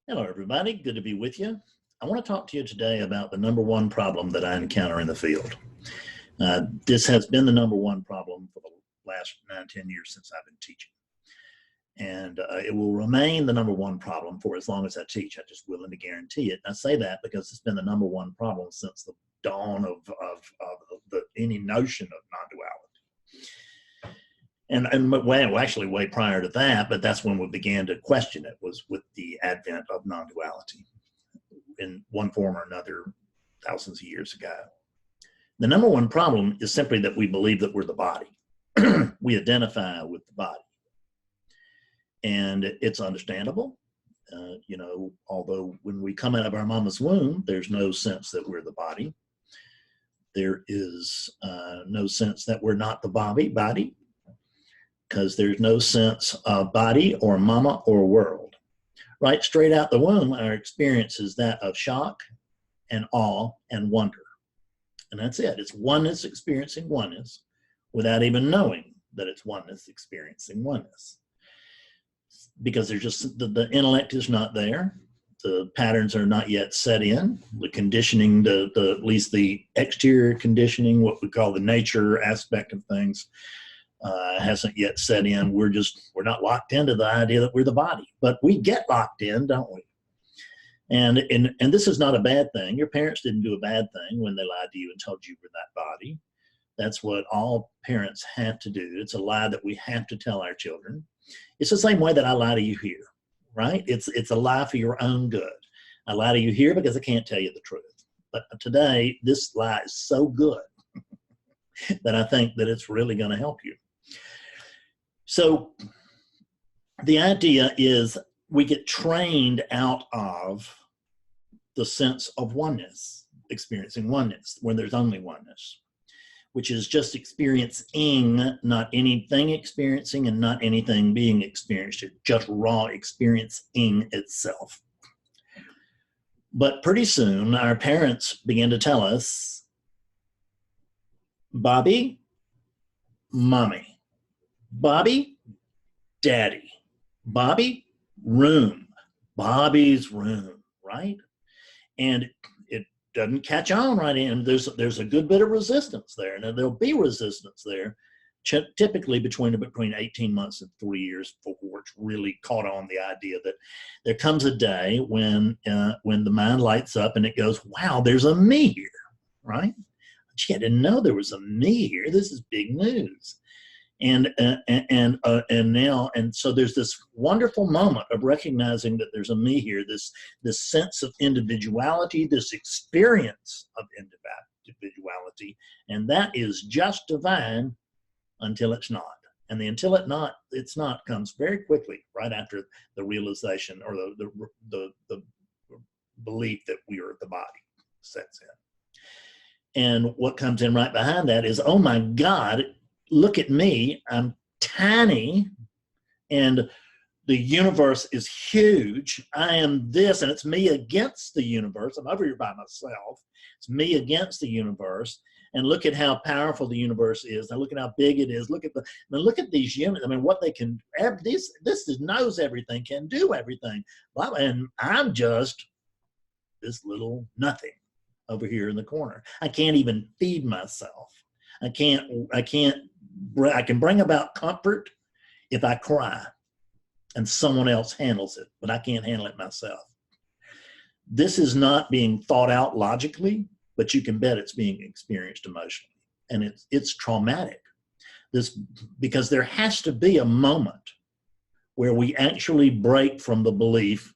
Hello, everybody. Good to be with you. I want to talk to you today about the number one problem that I encounter in the field. This has been the number one problem for the last 9, 10 years since I've been teaching. And it will remain the number one problem for as long as I teach. I'm just willing to guarantee it. And I say that because it's been the number one problem since the dawn of any notion of non-duality. And actually way prior to that, but that's when we began to question it, was with the advent of non-duality in one form or another thousands of years ago. The number one problem is simply that we believe that we're the body. We identify with the body. And it's understandable, although when we come out of our mama's womb, there's no sense that we're the body. There is no sense that we're not the body, because there's no sense of body or mama or world. Right straight out the womb, our experience is that of shock and awe and wonder. And that's it. It's oneness experiencing oneness without even knowing that it's oneness experiencing oneness. Because there's just, the intellect is not there. The patterns are not yet set in. The conditioning, at least the exterior conditioning, what we call the nature aspect of things, hasn't yet set in. We're not locked into the idea that we're the body, but we get locked in, don't we? And this is not a bad thing. Your parents didn't do a bad thing when they lied to you and told you we're that body. That's what all parents have to do. It's a lie that we have to tell our children. It's the same way that I lie to you here, right? It's a lie for your own good. I lie to you here because I can't tell you the truth. But today, this lie is so good that I think that it's really going to help you. So the idea is we get trained out of the sense of oneness, experiencing oneness, when there's only oneness, which is just experiencing, not anything experiencing and not anything being experienced, just raw experiencing itself. But pretty soon, our parents began to tell us, Bobby, mommy. Bobby, daddy. Bobby, room. Bobby's room, right? And it doesn't catch on right in. There's a good bit of resistance there, and there'll be resistance there, typically between 18 months and 3 years before it's really caught on the idea that there comes a day when the mind lights up and it goes, wow, there's a me here, right? Gee, I didn't know there was a me here. This is big news. And so there's this wonderful moment of recognizing that there's a me here, this sense of individuality, this experience of individuality, and that is just divine until it's not. And the until it's not comes very quickly right after the realization or the belief that we are the body sets in. And what comes in right behind that is, oh my God, look at me, I'm tiny, and the universe is huge. I am this, and it's me against the universe. I'm over here by myself. It's me against the universe. And look at how powerful the universe is. And look at how big it is. Look at these units. I mean, what they can, this knows everything, can do everything. And I'm just this little nothing over here in the corner. I can't even feed myself. I can bring about comfort if I cry and someone else handles it, but I can't handle it myself. This is not being thought out logically, but you can bet it's being experienced emotionally. And it's traumatic. Because there has to be a moment where we actually break from the belief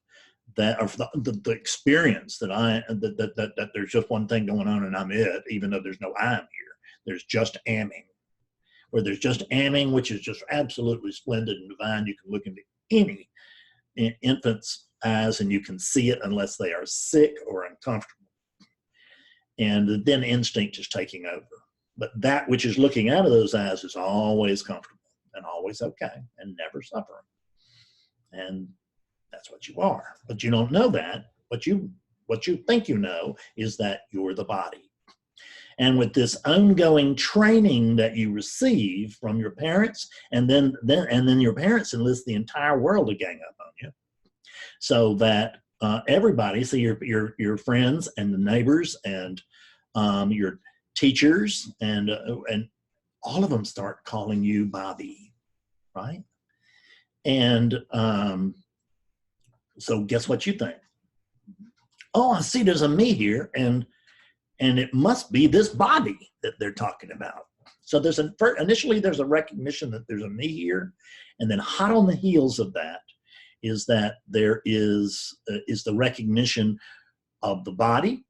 that, or the experience that there's just one thing going on and I'm it, even though there's no I'm here. There's just amming. Where there's just amming, which is just absolutely splendid and divine. You can look into any infant's eyes and you can see it unless they are sick or uncomfortable. And then instinct is taking over. But that which is looking out of those eyes is always comfortable and always okay and never suffering. And that's what you are. But you don't know that. What you think you know is that you're the body. And with this ongoing training that you receive from your parents, and then your parents enlist the entire world to gang up on you, so that everybody, so your friends and the neighbors and your teachers and all of them start calling you Bobby, right? And so guess what you think? Oh, I see there's a me here, and it must be this Bobby that they're talking about. So initially there's a recognition that there's a me here, and then hot on the heels of that is that there is the recognition of the body,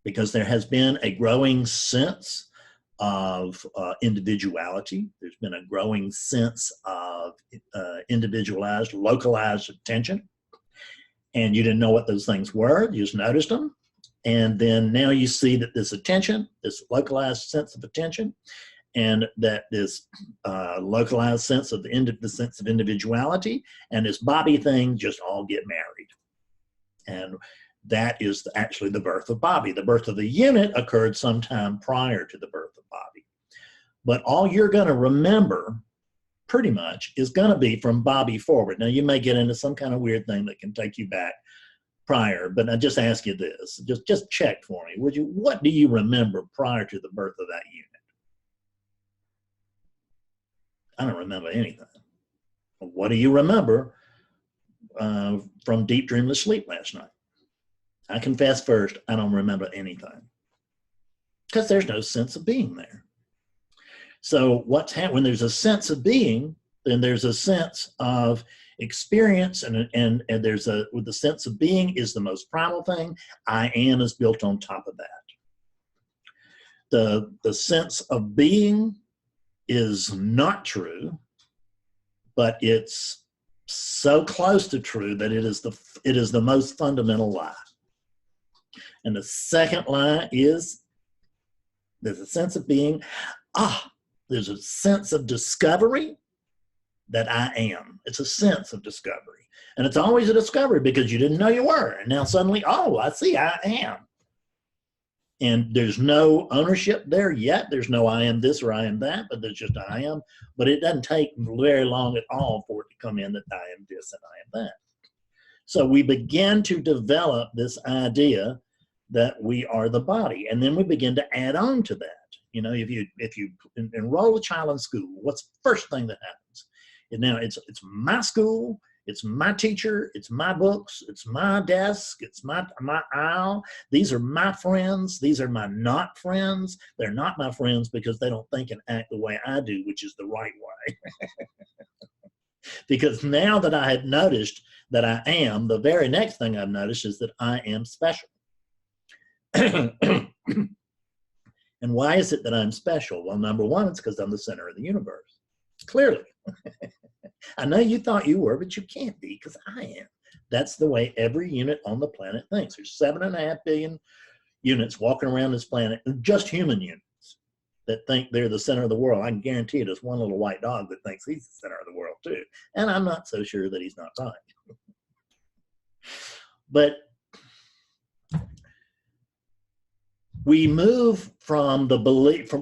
because there has been a growing sense of individuality. There's been a growing sense of individualized, localized attention. And you didn't know what those things were, you just noticed them. And then now you see that this attention, this localized sense of attention, and that this localized sense of the sense of individuality and this Bobby thing just all get married. And that is actually the birth of Bobby. The birth of the unit occurred sometime prior to the birth of Bobby. But all you're going to remember pretty much is going to be from Bobby forward. Now, you may get into some kind of weird thing that can take you back prior, but I just ask you this. Just check for me. What do you remember prior to the birth of that unit? I don't remember anything. What do you remember from deep dreamless sleep last night? I confess first, I don't remember anything, because there's no sense of being there. So what's happening when there's a sense of being, then there's a sense of experience, and there's with the sense of being is the most primal thing. I am is built on top of that. The sense of being is not true, but it's so close to true that it is the most fundamental lie. And the second lie is there's a sense of being. There's a sense of discovery that I am. It's a sense of discovery. And it's always a discovery because you didn't know you were. And now suddenly, oh, I see, I am. And there's no ownership there yet. There's no I am this or I am that, but there's just I am. But it doesn't take very long at all for it to come in that I am this and I am that. So we begin to develop this idea that we are the body. And then we begin to add on to that. You know, if you enroll a child in school, what's the first thing that happens? And now it's my school, it's my teacher, it's my books, it's my desk, it's my aisle. These are my friends. These are my not friends. They're not my friends because they don't think and act the way I do, which is the right way. Because now that I had noticed that I am, the very next thing I've noticed is that I am special. And why is it that I'm special? Well, number one, it's because I'm the center of the universe. Clearly. I know you thought you were, but you can't be, because I am. That's the way every unit on the planet thinks. There's 7.5 billion units walking around this planet, just human units, that think they're the center of the world. I can guarantee you there's one little white dog that thinks he's the center of the world too. And I'm not so sure that he's not right. But we move from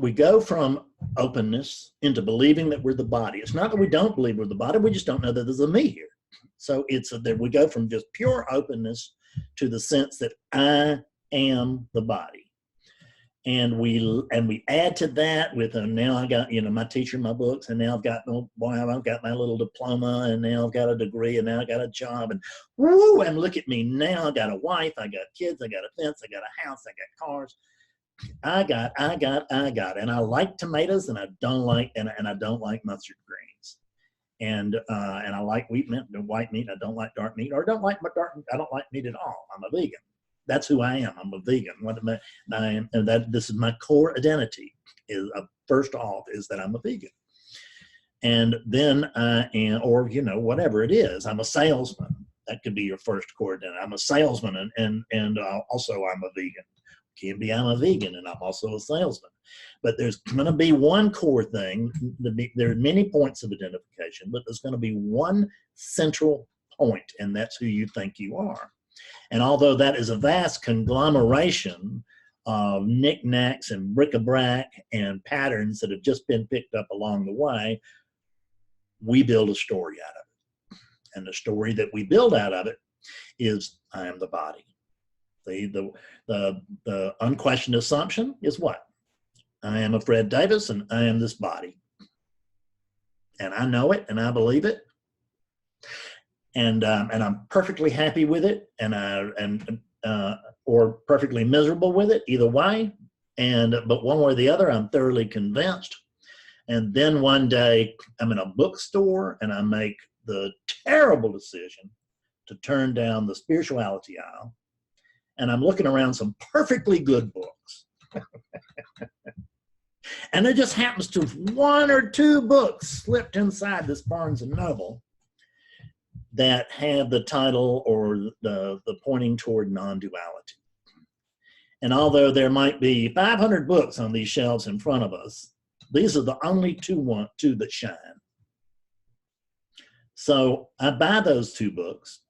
we go from openness into believing that we're the body. It's not that we don't believe we're the body, we just don't know that there's a me here. So it's that we go from just pure openness to the sense that I am the body. And we add to that with now I got, my teacher, my books, and now I've got my little diploma, and now I've got a degree, and now I got a job, and woo, and look at me now. I got a wife, I got kids, I got a fence, I got a house, I got cars. I got, and I like tomatoes, and I don't like mustard greens, and I like white meat. I don't like dark meat, or I don't like meat at all. I'm a vegan. That's who I am. I'm a vegan. This is my core identity. First off, is that I'm a vegan, and then I am, or whatever it is. I'm a salesman. That could be your first core identity. I'm a salesman, and also I'm a vegan. Can be I'm a vegan and I'm also a salesman. But there's going to be one core thing. There are many points of identification, but there's going to be one central point, and that's who you think you are. And although that is a vast conglomeration of knickknacks and bric-a-brac and patterns that have just been picked up along the way, we build a story out of it. And the story that we build out of it is I am the body. The unquestioned assumption is what? I am a Fred Davis and I am this body. And I know it and I believe it. And I'm perfectly happy with it, or perfectly miserable with it, either way. But one way or the other, I'm thoroughly convinced. And then one day I'm in a bookstore and I make the terrible decision to turn down the spirituality aisle. And I'm looking around some perfectly good books. And there just happens to have 1 or 2 books slipped inside this Barnes & Noble that have the title or the pointing toward non-duality. And although there might be 500 books on these shelves in front of us, these are the only two that shine. So I buy those 2 books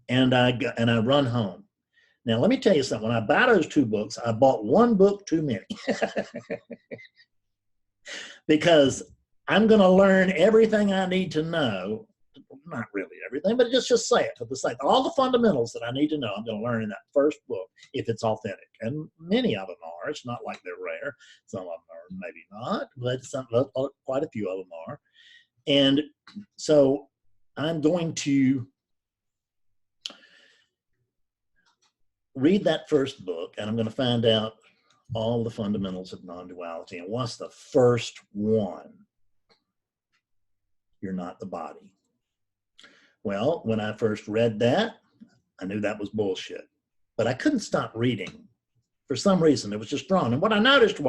and I run home. Now, let me tell you something. When I buy those 2 books, I bought 1 book too many. Because I'm going to learn everything I need to know. Not really everything, but just say it for the sake. All the fundamentals that I need to know, I'm going to learn in that first book if it's authentic. And many of them are. It's not like they're rare. Some of them are maybe not, but quite a few of them are. And so I'm going to read that first book, and I'm going to find out all the fundamentals of non-duality. And what's the first one? You're not the body. Well, when I first read that, I knew that was bullshit. But I couldn't stop reading. For some reason, it was just drawn. And what I noticed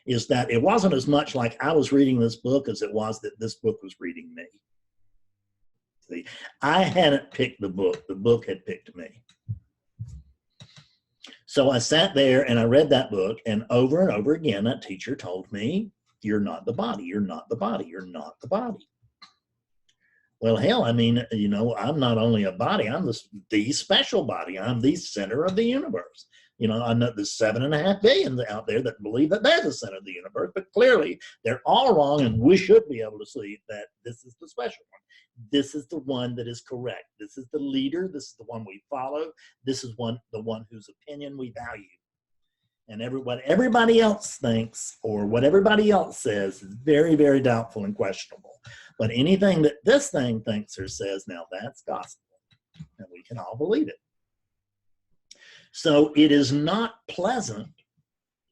is that it wasn't as much like I was reading this book as it was that this book was reading me. See, I hadn't picked the book had picked me. So I sat there and I read that book, and over again, that teacher told me, you're not the body, you're not the body, you're not the body. Well, hell, I mean, you know, I'm not only a body, I'm the special body. I'm the center of the universe. You know, I know there's 7.5 billion out there that believe that they're the center of the universe, but clearly they're all wrong, and we should be able to see that this is the special one. This is the one that is correct. This is the leader. This is the one we follow. This is the one whose opinion we value. And what everybody else thinks or what everybody else says is very, very doubtful and questionable. But anything that this thing thinks or says, now that's gospel. And we can all believe it. So it is not pleasant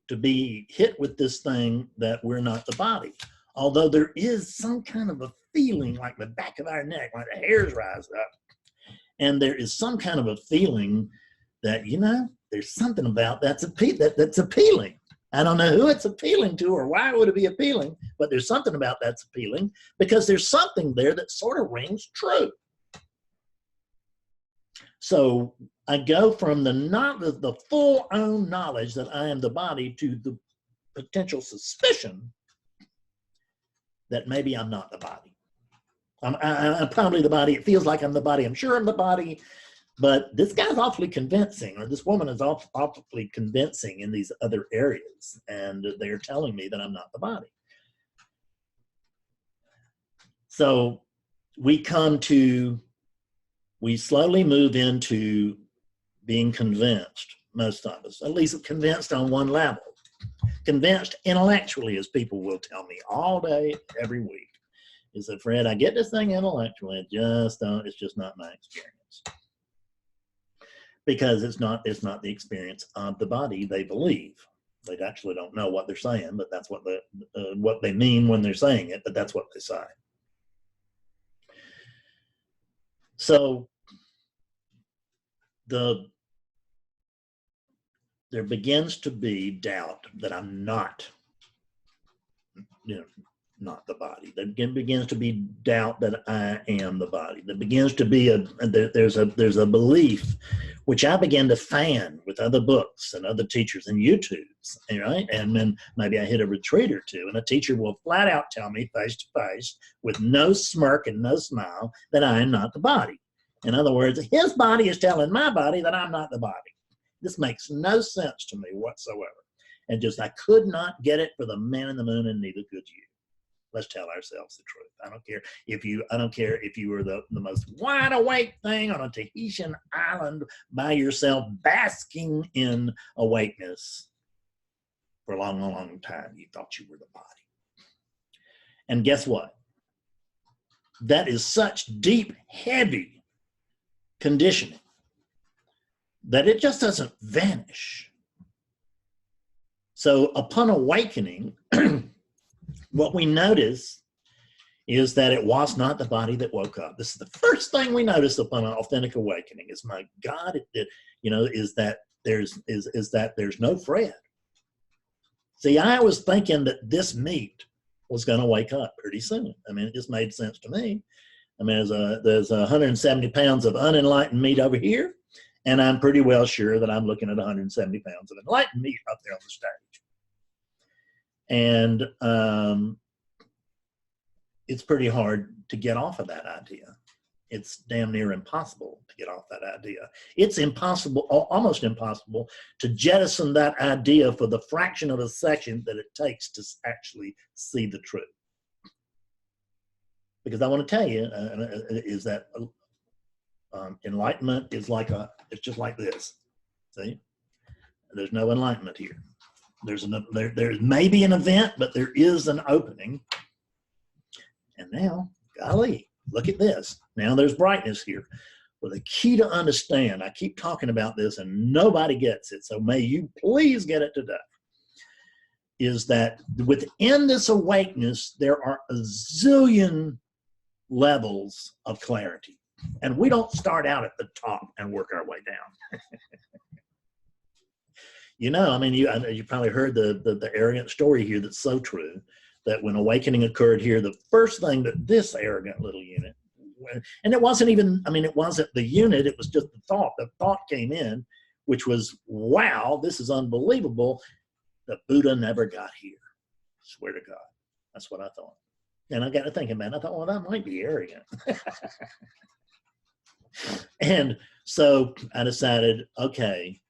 to be hit with this thing that we're not the body. Although there is some kind of a feeling like the back of our neck, like the hairs rise up. And there is some kind of a feeling that, you know, there's something about that's appealing. I don't know who it's appealing to or why would it be appealing, but there's something about that's appealing because there's something there that sort of rings true. So I go from the full-on knowledge that I am the body to the potential suspicion that maybe I'm not the body. I'm probably the body. It feels like I'm the body. I'm sure I'm the body. But this guy's awfully convincing, or this woman is awfully convincing in these other areas, and they're telling me that I'm not the body. So we slowly move into being convinced, most of us, at least convinced on one level. Convinced intellectually, as people will tell me all day, every week, is that, Fred, I get this thing intellectually, it's just not my experience. Because it's not the experience of the body they believe. They actually don't know what they're saying, but that's what they mean when they're saying it, but that's what they say. So there begins to be doubt that I'm not, not the body. There begins to be doubt that I am the body. There begins to be there's a belief, which I began to fan with other books and other teachers and YouTubes, right? And then maybe I hit a retreat or two, and a teacher will flat out tell me face to face, with no smirk and no smile, that I am not the body. In other words, his body is telling my body that I'm not the body. This makes no sense to me whatsoever. And I could not get it for the man in the moon, and neither could you. Let's tell ourselves the truth. I don't care if you were the most wide awake thing on a Tahitian island by yourself, basking in awakeness for a long, long, long time. You thought you were the body. And guess what? That is such deep, heavy conditioning that it just doesn't vanish. So upon awakening, what we notice is that it was not the body that woke up. This is the first thing we notice upon an authentic awakening is, my God, is that there's no Fred. See, I was thinking that this meat was going to wake up pretty soon. I mean, it just made sense to me. I mean, there's 170 pounds of unenlightened meat over here, and I'm pretty well sure that I'm looking at 170 pounds of enlightened meat up there on the stage. And it's pretty hard to get off of that idea. It's damn near impossible to get off that idea. It's impossible, almost impossible, to jettison that idea for the fraction of a second that it takes to actually see the truth. Because I want to tell you is that enlightenment is it's just like this. See, there's no enlightenment here. There's maybe an event, but there is an opening. And now, golly, look at this. Now there's brightness here. Well, the key to understand, I keep talking about this and nobody gets it, so may you please get it today, is that within this awakeness, there are a zillion levels of clarity. And we don't start out at the top and work our way down. You know, I mean, you probably heard the arrogant story here that's so true, that when awakening occurred here, the first thing that this arrogant little unit, and it wasn't even, I mean, it wasn't the unit, it was just the thought. The thought came in, which was, wow, this is unbelievable. The Buddha never got here. Swear to God. That's what I thought. And I got to thinking, man, I thought, well, that might be arrogant. And so I decided, okay,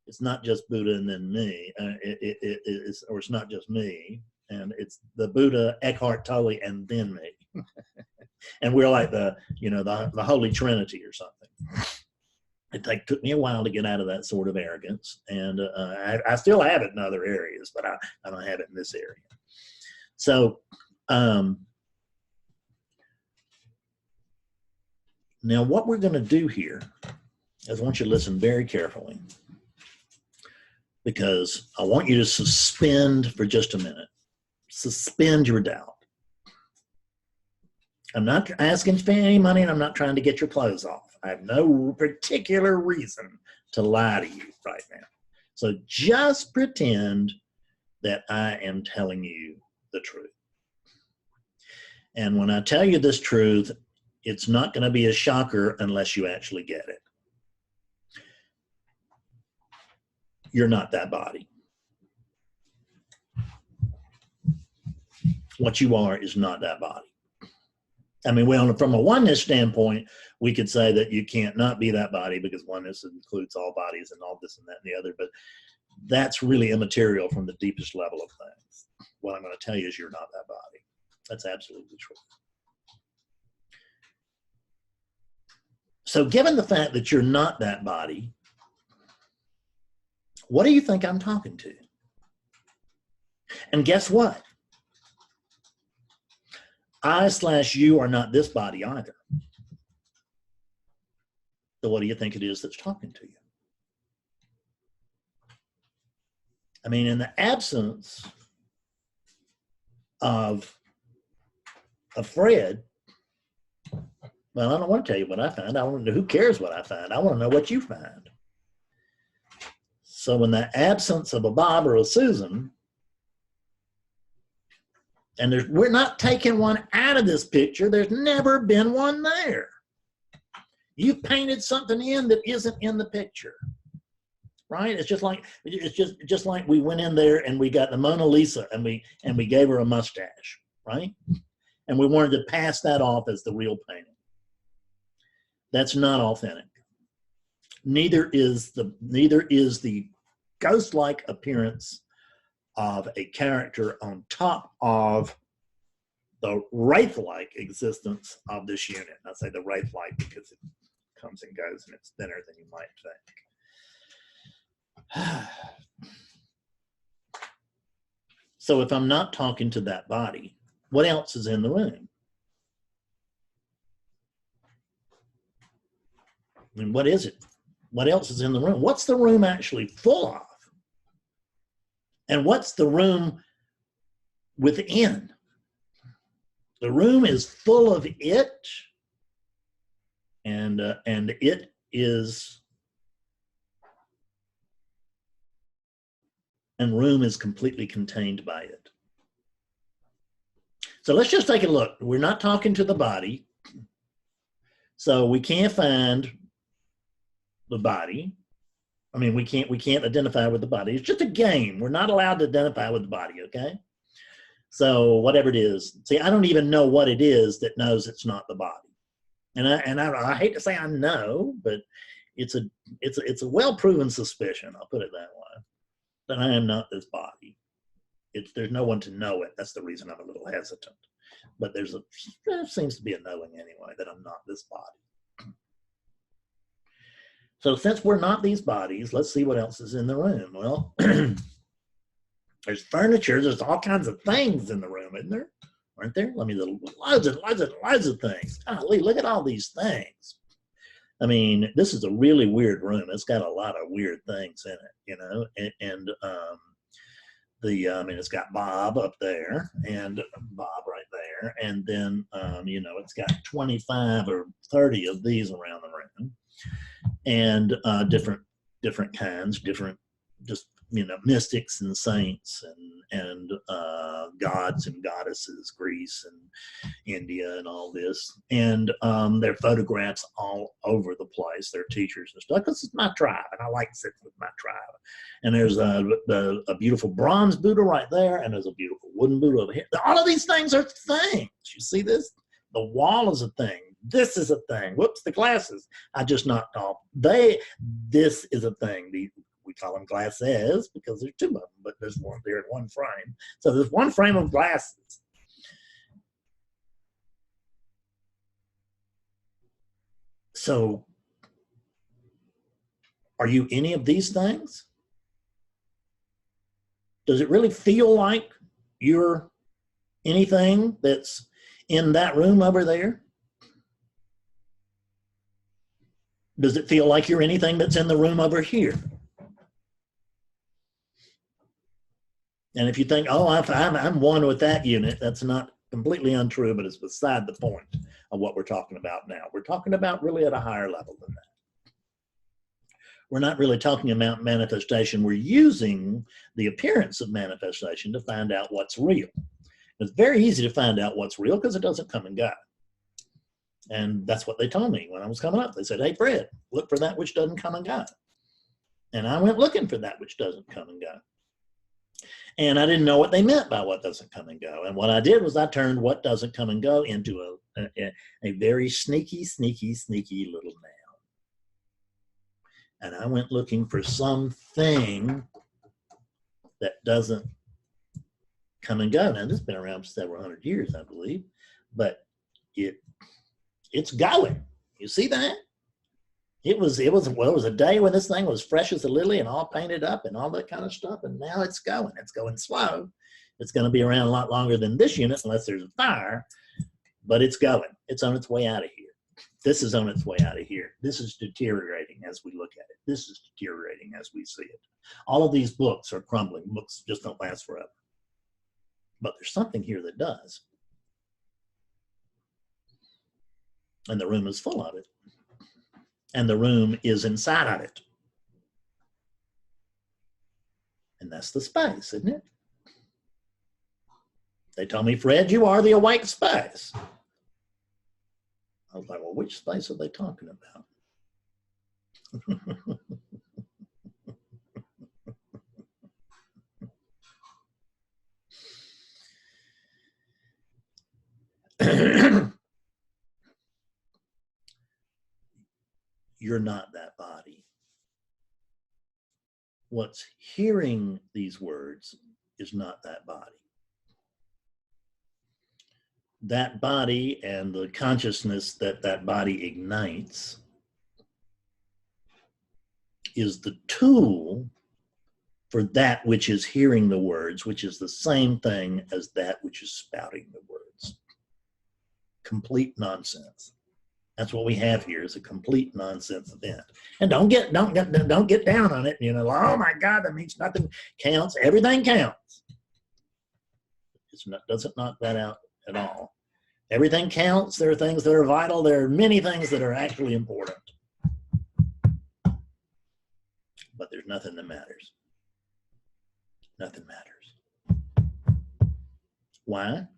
it's not just Buddha and then me, or it's not just me, and it's the Buddha, Eckhart Tolle, and then me. And we're like the Holy Trinity or something. It took me a while to get out of that sort of arrogance, and I still have it in other areas, but I don't have it in this area. So now what we're going to do here is I want you to listen very carefully, because I want you to suspend for just a minute. Suspend your doubt. I'm not asking for any money, and I'm not trying to get your clothes off. I have no particular reason to lie to you right now. So just pretend that I am telling you the truth. And when I tell you this truth, it's not going to be a shocker unless you actually get it. You're not that body. What you are is not that body. I mean, well, from a oneness standpoint, we could say that you can't not be that body because oneness includes all bodies and all this and that and the other, but that's really immaterial from the deepest level of things. What I'm going to tell you is you're not that body. That's absolutely true. So given the fact that you're not that body, what do you think I'm talking to? And guess what? I/you are not this body either. So what do you think it is that's talking to you? I mean, in the absence of Fred, well, I don't want to tell you what I find. I want to know, who cares what I find? I want to know what you find. So in the absence of a Bob or a Susan, and we're not taking one out of this picture, there's never been one there. You've painted something in that isn't in the picture, right? It's just like we went in there and we got the Mona Lisa and we gave her a mustache, right? And we wanted to pass that off as the real painting. That's not authentic. Neither is the ghost-like appearance of a character on top of the wraith-like existence of this unit. I say the wraith-like because it comes and goes and it's thinner than you might think. So if I'm not talking to that body, what else is in the room? I mean, what is it? What else is in the room? What's the room actually full of? And what's the room within? The room is full of it, and it is, and room is completely contained by it. So let's just take a look. We're not talking to the body, so we can't find the body. I mean, we can't identify with the body. It's just a game. We're not allowed to identify with the body, okay? So whatever it is, see, I don't even know what it is that knows it's not the body. And I hate to say I know, but it's a well-proven suspicion, I'll put it that way, that I am not this body. There's no one to know it. That's the reason I'm a little hesitant. But there seems to be a knowing anyway that I'm not this body. So since we're not these bodies, let's see what else is in the room. Well, there's furniture, there's all kinds of things in the room, isn't there? Aren't there? I mean, loads of things. Golly, look at all these things. I mean, this is a really weird room. It's got a lot of weird things in it, you know, I mean, it's got Bob up there and Bob right there. And then, you know, it's got 25 or 30 of these around the room, and different kinds, just, you know, mystics and saints and gods and goddesses, Greece and India and all this. And there are photographs all over the place. They're teachers and stuff, because it's my tribe, and I like sitting with my tribe. And there's a beautiful bronze Buddha right there, and there's a beautiful wooden Buddha over here. All of these things are things. You see this? The wall is a thing. This is a thing. Whoops, the glasses I just knocked off. This is a thing. We call them glasses because there's two of them, but there's one there in one frame. So there's one frame of glasses. So are you any of these things? Does it really feel like you're anything that's in that room over there? Does it feel like you're anything that's in the room over here? And if you think, oh, I'm one with that unit, that's not completely untrue, but it's beside the point of what we're talking about now. We're talking about really at a higher level than that. We're not really talking about manifestation. We're using the appearance of manifestation to find out what's real. It's very easy to find out what's real because it doesn't come and go. And that's what they told me when I was coming up. They said, hey, Fred, look for that which doesn't come and go. And I went looking for that which doesn't come and go. And I didn't know what they meant by what doesn't come and go. And what I did was I turned what doesn't come and go into a very sneaky little noun. And I went looking for something that doesn't come and go. Now, this has been around for several hundred years, I believe, but it's going. You see that? It was a day when this thing was fresh as a lily and all painted up and all that kind of stuff, and now it's going. It's going slow. It's going to be around a lot longer than this unit unless there's a fire, but it's going. It's on its way out of here. This is on its way out of here. This is deteriorating as we look at it. This is deteriorating as we see it. All of these books are crumbling. Books just don't last forever. But there's something here that does. And the room is full of it. And the room is inside of it. And that's the space, isn't it? They told me, Fred, you are the awake space. I was like, well, which space are they talking about? You're not that body. What's hearing these words is not that body. that body and the consciousness that that body ignites is the tool for that which is hearing the words, which is the same thing as that which is spouting the words. Complete nonsense. That's what we have here, is a complete nonsense event. And don't get down on it. You know, oh my God, that means nothing counts. Everything counts. It doesn't knock that out at all. Everything counts. There are things that are vital. There are many things that are actually important. But there's nothing that matters. Nothing matters. Why?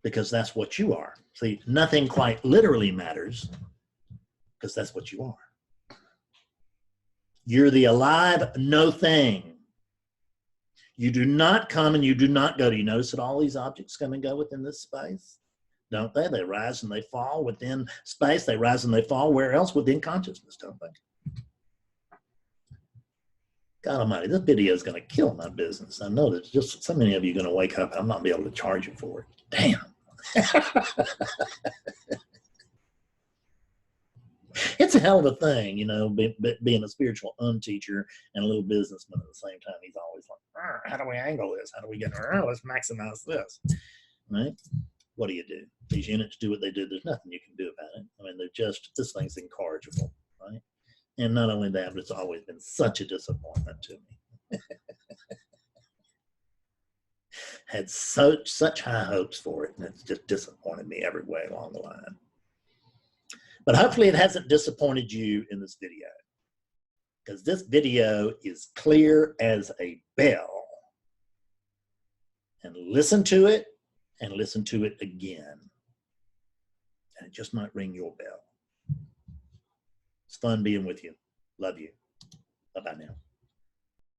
Because that's what you are. See, nothing quite literally matters because that's what you are. You're the alive no thing. You do not come and you do not go. Do you notice that all these objects come and go within this space? Don't they? They rise and they fall within space. They rise and they fall where else? Within consciousness, don't they? God almighty, this video is going to kill my business. I know there's just so many of you going to wake up. I'm not going to be able to charge you for it. Damn. It's a hell of a thing, you know, being a spiritual unteacher and a little businessman at the same time. He's always like, how do we angle this? How do we get, let's maximize this, right? What do? These units do what they do. There's nothing you can do about it. I mean, they're just, this thing's incorrigible, right? And not only that, but it's always been such a disappointment to me. Had such high hopes for it, and it's just disappointed me every way along the line. But hopefully it hasn't disappointed you in this video, because this video is clear as a bell. And listen to it, and listen to it again. And it just might ring your bell. It's fun being with you. Love you. Bye-bye now.